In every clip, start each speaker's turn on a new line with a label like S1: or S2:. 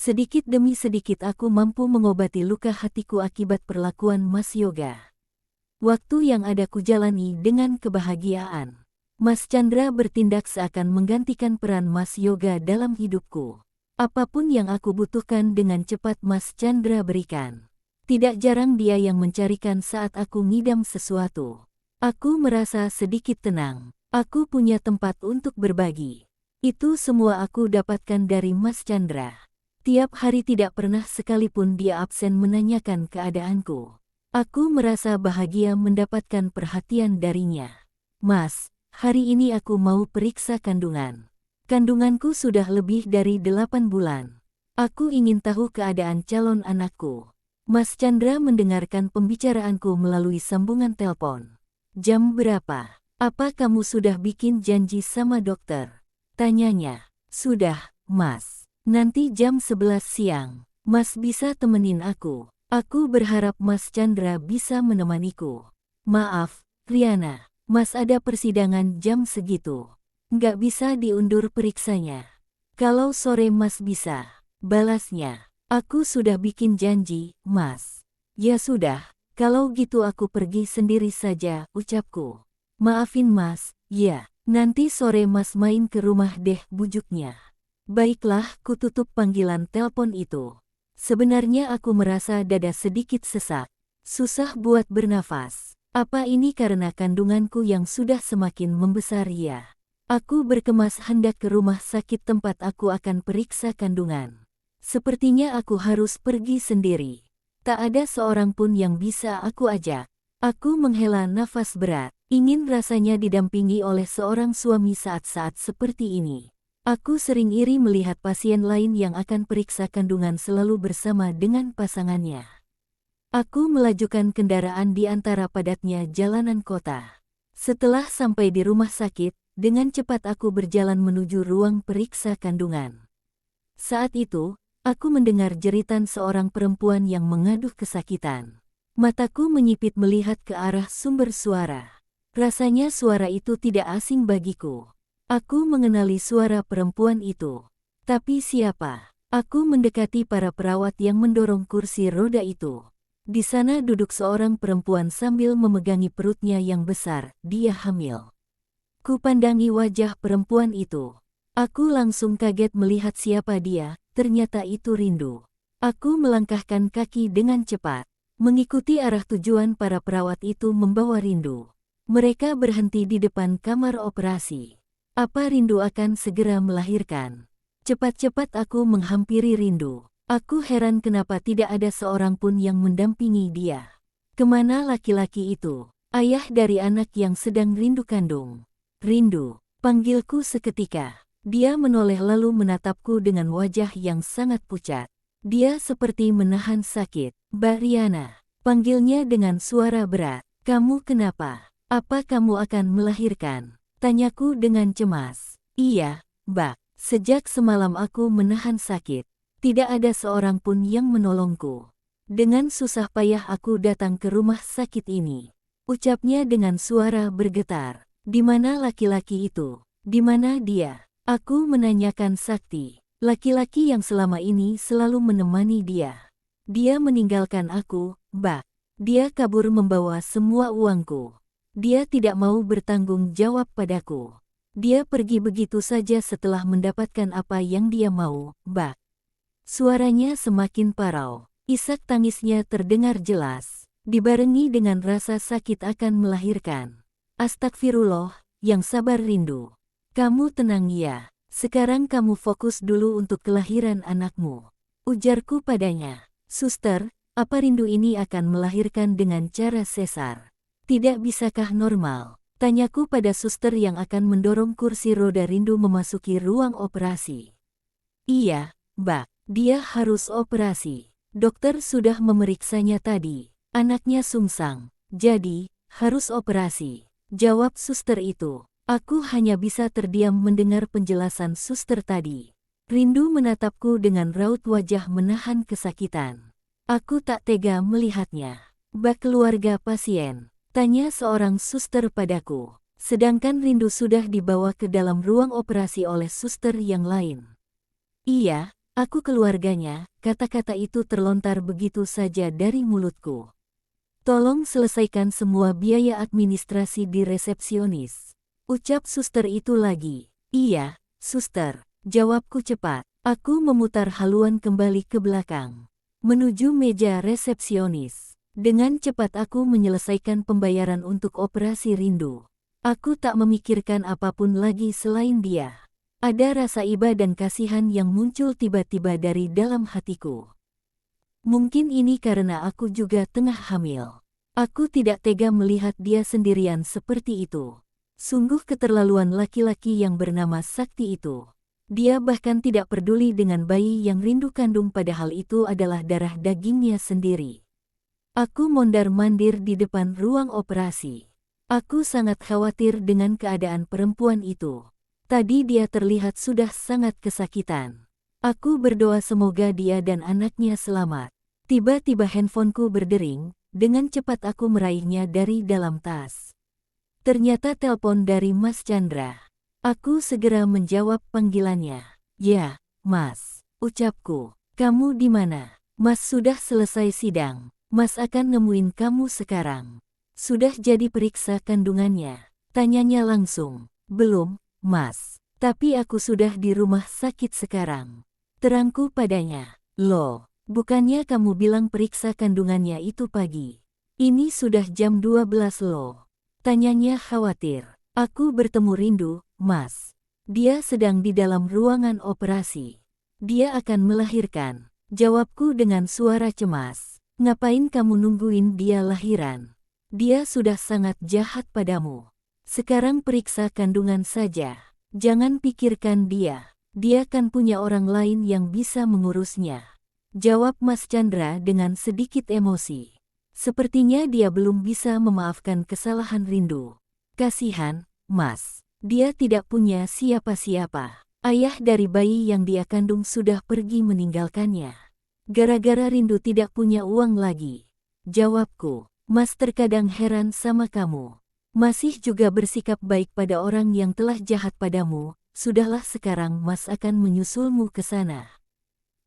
S1: Sedikit demi sedikit aku mampu mengobati luka hatiku akibat perlakuan Mas Yoga. Waktu yang ada kujalani dengan kebahagiaan. Mas Chandra bertindak seakan menggantikan peran Mas Yoga dalam hidupku. Apapun yang aku butuhkan dengan cepat Mas Chandra berikan. Tidak jarang dia yang mencarikan saat aku ngidam sesuatu. Aku merasa sedikit tenang. Aku punya tempat untuk berbagi. Itu semua aku dapatkan dari Mas Chandra. Tiap hari tidak pernah sekalipun dia absen menanyakan keadaanku. Aku merasa bahagia mendapatkan perhatian darinya. Mas, hari ini aku mau periksa kandungan. Kandunganku sudah lebih dari 8 bulan. Aku ingin tahu keadaan calon anakku. Mas Chandra mendengarkan pembicaraanku melalui sambungan telepon. Jam berapa? Apa kamu sudah bikin janji sama dokter? Tanyanya. Sudah, Mas. Nanti jam 11 siang. Mas bisa temenin aku. Aku berharap Mas Chandra bisa menemaniku. Maaf, Riana. Mas ada persidangan jam segitu. Nggak bisa diundur periksanya. Kalau sore Mas bisa. Balasnya. Aku sudah bikin janji, Mas. Ya sudah, kalau gitu aku pergi sendiri saja, ucapku. Maafin Mas, ya, nanti sore Mas main ke rumah deh, bujuknya. Baiklah, ku tutup panggilan telepon itu. Sebenarnya aku merasa dada sedikit sesak. Susah buat bernafas. Apa ini karena kandunganku yang sudah semakin membesar ya? Aku berkemas hendak ke rumah sakit tempat aku akan periksa kandungan. Sepertinya aku harus pergi sendiri. Tak ada seorang pun yang bisa aku ajak. Aku menghela nafas berat. Ingin rasanya didampingi oleh seorang suami saat-saat seperti ini. Aku sering iri melihat pasien lain yang akan periksa kandungan selalu bersama dengan pasangannya. Aku melajukan kendaraan di antara padatnya jalanan kota. Setelah sampai di rumah sakit, dengan cepat aku berjalan menuju ruang periksa kandungan. Saat itu, aku mendengar jeritan seorang perempuan yang mengaduh kesakitan. Mataku menyipit melihat ke arah sumber suara. Rasanya suara itu tidak asing bagiku. Aku mengenali suara perempuan itu. Tapi siapa? Aku mendekati para perawat yang mendorong kursi roda itu. Di sana duduk seorang perempuan sambil memegangi perutnya yang besar. Dia hamil. Kupandangi wajah perempuan itu. Aku langsung kaget melihat siapa dia. Ternyata itu Rindu. Aku melangkahkan kaki dengan cepat. Mengikuti arah tujuan para perawat itu membawa Rindu. Mereka berhenti di depan kamar operasi. Apa Rindu akan segera melahirkan? Cepat-cepat aku menghampiri Rindu. Aku heran kenapa tidak ada seorang pun yang mendampingi dia. Kemana laki-laki itu? Ayah dari anak yang sedang Rindu kandung. Rindu, panggilku seketika. Dia menoleh lalu menatapku dengan wajah yang sangat pucat. Dia seperti menahan sakit. Mbak Riana, panggilnya dengan suara berat. Kamu kenapa? Apa kamu akan melahirkan? Tanyaku dengan cemas. Iya, Mbak. Sejak semalam aku menahan sakit. Tidak ada seorang pun yang menolongku. Dengan susah payah aku datang ke rumah sakit ini. Ucapnya dengan suara bergetar. Di mana laki-laki itu? Di mana dia? Aku menanyakan Sakti. Laki-laki yang selama ini selalu menemani dia. Dia meninggalkan aku, Mbak. Dia kabur membawa semua uangku. Dia tidak mau bertanggung jawab padaku. Dia pergi begitu saja setelah mendapatkan apa yang dia mau, Mbak. Suaranya semakin parau. Isak tangisnya terdengar jelas. Dibarengi dengan rasa sakit akan melahirkan. Astagfirullah, yang sabar Rindu. Kamu tenang ya. Sekarang kamu fokus dulu untuk kelahiran anakmu. Ujarku padanya. Suster, apa Rindu ini akan melahirkan dengan cara sesar? Tidak bisakah normal? Tanyaku pada suster yang akan mendorong kursi roda Rindu memasuki ruang operasi. Iya, Mbak, dia harus operasi. Dokter sudah memeriksanya tadi. Anaknya sungsang, jadi harus operasi. Jawab suster itu. Aku hanya bisa terdiam mendengar penjelasan suster tadi. Rindu menatapku dengan raut wajah menahan kesakitan. Aku tak tega melihatnya. Bak keluarga pasien, tanya seorang suster padaku. Sedangkan Rindu sudah dibawa ke dalam ruang operasi oleh suster yang lain. Iya, Aku keluarganya, kata-kata itu terlontar begitu saja dari mulutku. Tolong selesaikan semua biaya administrasi di resepsionis. Ucap suster itu lagi. Iya, suster. Jawabku cepat. Aku memutar haluan kembali ke belakang. Menuju meja resepsionis. Dengan cepat aku menyelesaikan pembayaran untuk operasi rindu. Aku tak memikirkan apapun lagi selain dia. Ada rasa iba dan kasihan yang muncul tiba-tiba dari dalam hatiku. Mungkin ini karena aku juga tengah hamil. Aku tidak tega melihat dia sendirian seperti itu. Sungguh keterlaluan laki-laki yang bernama Sakti itu. Dia bahkan tidak peduli dengan bayi yang Rindu kandung padahal itu adalah darah dagingnya sendiri. Aku mondar-mandir di depan ruang operasi. Aku sangat khawatir dengan keadaan perempuan itu. Tadi dia terlihat sudah sangat kesakitan. Aku berdoa semoga dia dan anaknya selamat. Tiba-tiba handphoneku berdering, dengan cepat aku meraihnya dari dalam tas. Ternyata telepon dari Mas Chandra. Aku segera menjawab panggilannya. Ya, Mas, ucapku. Kamu di mana? Mas sudah selesai sidang. Mas akan nemuin kamu sekarang. Sudah jadi periksa kandungannya? Tanyanya langsung. Belum, Mas. Tapi aku sudah di rumah sakit sekarang. Terangku padanya. Loh, bukannya kamu bilang periksa kandungannya itu pagi? Ini sudah jam 12 loh. Tanyanya khawatir. Aku bertemu Rindu, Mas. Dia sedang di dalam ruangan operasi. Dia akan melahirkan. Jawabku dengan suara cemas. Ngapain kamu nungguin dia lahiran? Dia sudah sangat jahat padamu. Sekarang periksa kandungan saja. Jangan pikirkan dia. Dia kan punya orang lain yang bisa mengurusnya. Jawab Mas Chandra dengan sedikit emosi. Sepertinya dia belum bisa memaafkan kesalahan Rindu. Kasihan, Mas. Dia tidak punya siapa-siapa. Ayah dari bayi yang dia kandung sudah pergi meninggalkannya. Gara-gara Rindu tidak punya uang lagi. Jawabku. Mas terkadang heran sama kamu. Masih juga bersikap baik pada orang yang telah jahat padamu. Sudahlah sekarang Mas akan menyusulmu ke sana.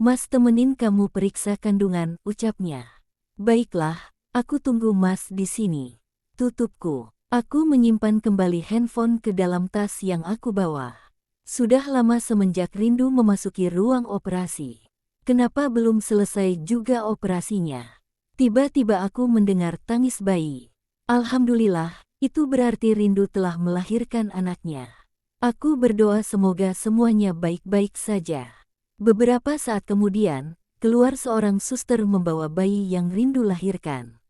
S1: Mas temenin kamu periksa kandungan, ucapnya. Baiklah, aku tunggu Mas di sini. Tutupku. Aku menyimpan kembali handphone ke dalam tas yang aku bawa. Sudah lama semenjak Rindu memasuki ruang operasi. Kenapa belum selesai juga operasinya? Tiba-tiba aku mendengar tangis bayi. Alhamdulillah, itu berarti Rindu telah melahirkan anaknya. Aku berdoa semoga semuanya baik-baik saja. Beberapa saat kemudian, keluar seorang suster membawa bayi yang Rindu lahirkan.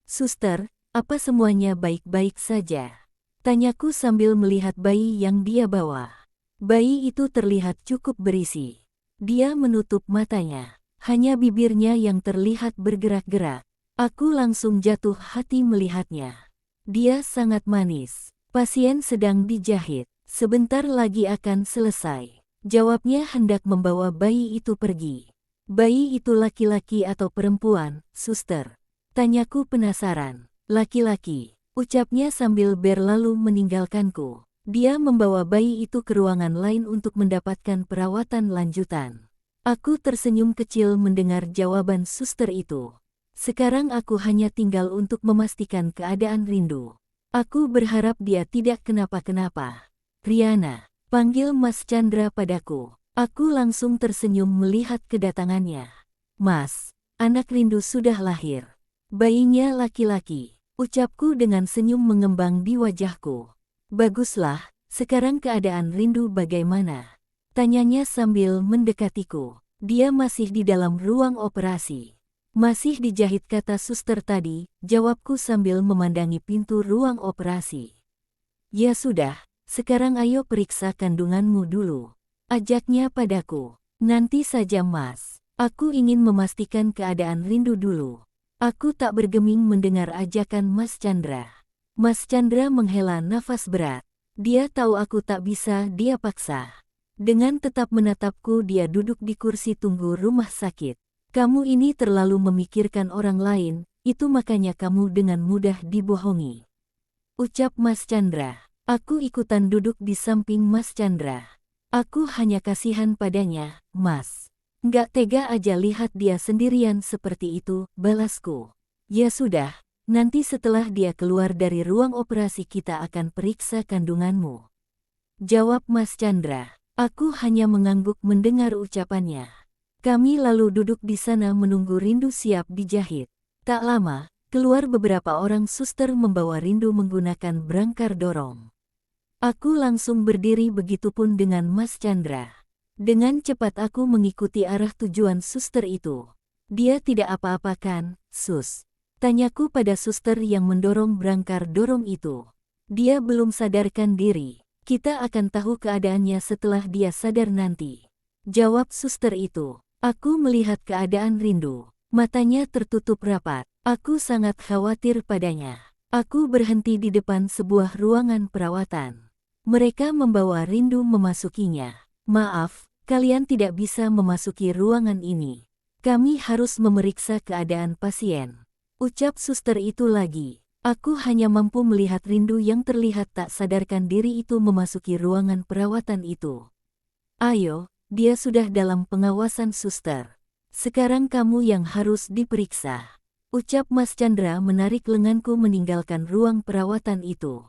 S1: Suster, apa semuanya baik-baik saja? Tanyaku sambil melihat bayi yang dia bawa. Bayi itu terlihat cukup berisi. Dia menutup matanya. Hanya bibirnya yang terlihat bergerak-gerak. Aku langsung jatuh hati melihatnya. Dia sangat manis. Pasien sedang dijahit. Sebentar lagi akan selesai. Jawabnya hendak membawa bayi itu pergi. Bayi itu laki-laki atau perempuan, suster? Tanyaku penasaran. Laki-laki, ucapnya sambil berlalu meninggalkanku. Dia membawa bayi itu ke ruangan lain untuk mendapatkan perawatan lanjutan. Aku tersenyum kecil mendengar jawaban suster itu. Sekarang aku hanya tinggal untuk memastikan keadaan Rindu. Aku berharap dia tidak kenapa-kenapa. Riana, panggil Mas Chandra padaku. Aku langsung tersenyum melihat kedatangannya. Mas, anak Rindu sudah lahir. Bayinya laki-laki, ucapku dengan senyum mengembang di wajahku. Baguslah, sekarang keadaan Rindu bagaimana? Tanyanya sambil mendekatiku. Dia masih di dalam ruang operasi. Masih dijahit, kata suster tadi, jawabku sambil memandangi pintu ruang operasi. Ya sudah, sekarang ayo periksa kandunganmu dulu. Ajaknya padaku. Nanti saja Mas, aku ingin memastikan keadaan Rindu dulu. Aku tak bergeming mendengar ajakan Mas Chandra. Mas Chandra menghela nafas berat. Dia tahu aku tak bisa dia paksa. Dengan tetap menatapku dia duduk di kursi tunggu rumah sakit. Kamu ini terlalu memikirkan orang lain, itu makanya kamu dengan mudah dibohongi. Ucap Mas Chandra. Aku ikutan duduk di samping Mas Chandra. Aku hanya kasihan padanya, Mas. Nggak tega aja lihat dia sendirian seperti itu, balasku. Ya sudah, nanti setelah dia keluar dari ruang operasi kita akan periksa kandunganmu. Jawab Mas Chandra. Aku hanya mengangguk mendengar ucapannya. Kami lalu duduk di sana menunggu Rindu siap dijahit. Tak lama, keluar beberapa orang suster membawa Rindu menggunakan brangkar dorong. Aku langsung berdiri, begitupun dengan Mas Chandra. Dengan cepat aku mengikuti arah tujuan suster itu. Dia tidak apa-apa kan, Sus? Tanyaku pada suster yang mendorong brangkar dorong itu. Dia belum sadarkan diri. Kita akan tahu keadaannya setelah dia sadar nanti. Jawab suster itu. Aku melihat keadaan Rindu. Matanya tertutup rapat. Aku sangat khawatir padanya. Aku berhenti di depan sebuah ruangan perawatan. Mereka membawa Rindu memasukinya. Maaf, kalian tidak bisa memasuki ruangan ini. Kami harus memeriksa keadaan pasien. Ucap suster itu lagi. Aku hanya mampu melihat Rindu yang terlihat tak sadarkan diri itu memasuki ruangan perawatan itu. Ayo, dia sudah dalam pengawasan suster. Sekarang kamu yang harus diperiksa. Ucap Mas Chandra menarik lenganku meninggalkan ruang perawatan itu.